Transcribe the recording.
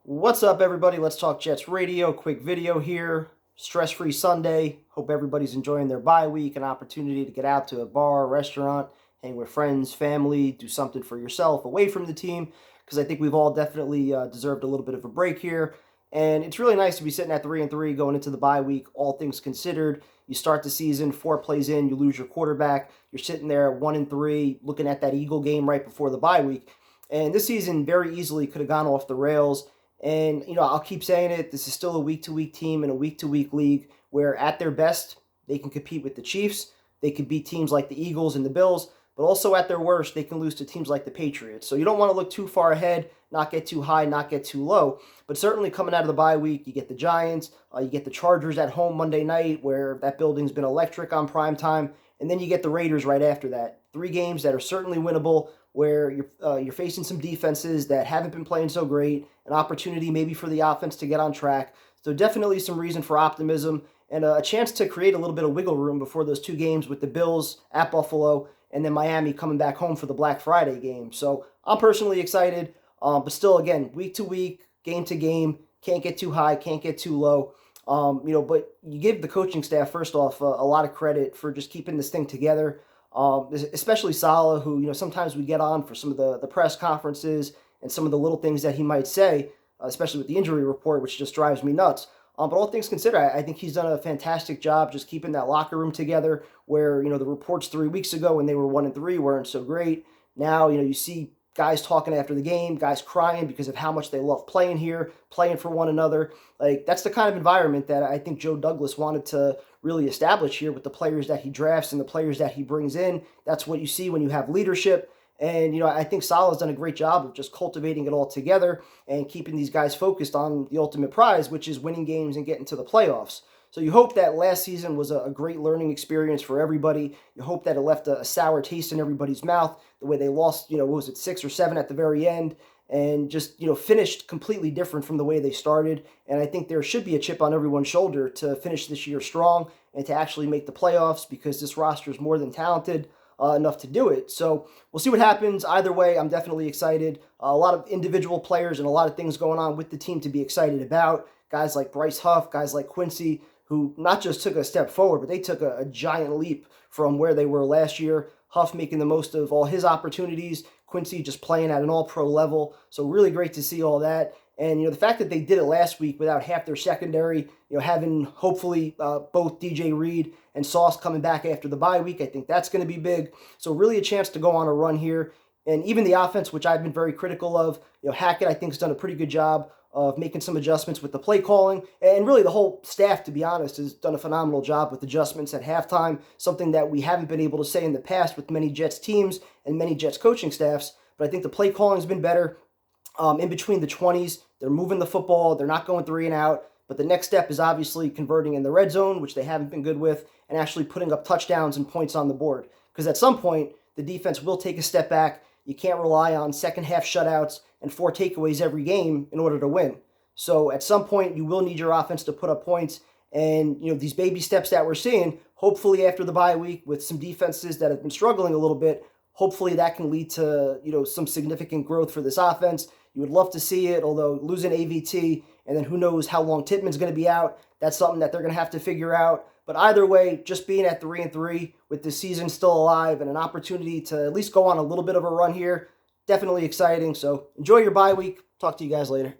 What's up, everybody? Let's Talk Jets Radio. Quick video here. Stress-free Sunday. Hope everybody's enjoying their bye week, an opportunity to get out to a bar, restaurant, hang with friends, family, do something for yourself away from the team, because I think we've all definitely deserved a little bit of a break here. And it's really nice to be sitting at 3-3 going into the bye week, all things considered. You start the season, 4 plays in, you lose your quarterback. You're sitting there at 1-3, looking at that Eagle game right before the bye week. And this season very easily could have gone off the rails. And, I'll keep saying it. This is still a week-to-week team and a week-to-week league where, at their best, they can compete with the Chiefs. They could beat teams like the Eagles and the Bills. But also, at their worst, they can lose to teams like the Patriots. So you don't want to look too far ahead, not get too high, not get too low. But certainly coming out of the bye week, you get the Giants, you get the Chargers at home Monday night, where that building's been electric on prime time. And then you get the Raiders right after that. 3 games that are certainly winnable, where you're facing some defenses that haven't been playing so great, an opportunity maybe for the offense to get on track. So definitely some reason for optimism and a chance to create a little bit of wiggle room before those 2 games with the Bills at Buffalo and then Miami coming back home for the Black Friday game. So I'm personally excited, but still, again, week to week, game to game, can't get too high, can't get too low. But you give the coaching staff, first off, a lot of credit for just keeping this thing together. Especially Saleh, who, sometimes we get on for some of the press conferences and some of the little things that he might say, especially with the injury report, which just drives me nuts. But all things considered, I think he's done a fantastic job just keeping that locker room together where, the reports 3 weeks ago when they were 1-3 weren't so great. Now, you see guys talking after the game, guys crying because of how much they love playing here, playing for one another. Like, that's the kind of environment that I think Joe Douglas wanted to really establish here with the players that he drafts and the players that he brings in. That's what you see when you have leadership. And, I think Saleh's done a great job of just cultivating it all together and keeping these guys focused on the ultimate prize, which is winning games and getting to the playoffs. So you hope that last season was a great learning experience for everybody. You hope that it left a sour taste in everybody's mouth, the way they lost, what was it, 6 or 7 at the very end, and just, finished completely different from the way they started. And I think there should be a chip on everyone's shoulder to finish this year strong and to actually make the playoffs, because this roster is more than talented enough to do it. So we'll see what happens. Either way, I'm definitely excited. A lot of individual players and a lot of things going on with the team to be excited about. Guys like Bryce Huff, guys like Quincy, who not just took a step forward, but they took a giant leap from where they were last year. Huff making the most of all his opportunities. Quincy just playing at an all-pro level. So really great to see all that. And, the fact that they did it last week without half their secondary, having hopefully both DJ Reed and Sauce coming back after the bye week, I think that's going to be big. So really a chance to go on a run here. And even the offense, which I've been very critical of, Hackett, I think, has done a pretty good job of making some adjustments with the play calling. And really the whole staff, to be honest, has done a phenomenal job with adjustments at halftime, something that we haven't been able to say in the past with many Jets teams and many Jets coaching staffs. But I think the play calling has been better. In between the 20s, they're moving the football. They're not going 3 and out. But the next step is obviously converting in the red zone, which they haven't been good with, and actually putting up touchdowns and points on the board. Because at some point, the defense will take a step back. You can't rely on second-half shutouts and 4 takeaways every game in order to win. So at some point, you will need your offense to put up points. And, these baby steps that we're seeing, hopefully after the bye week with some defenses that have been struggling a little bit, hopefully that can lead to, some significant growth for this offense. You would love to see it, although losing AVT, and then who knows how long Tittman's going to be out. That's something that they're going to have to figure out. But either way, just being at 3-3 with the season still alive and an opportunity to at least go on a little bit of a run here, definitely exciting. So enjoy your bye week. Talk to you guys later.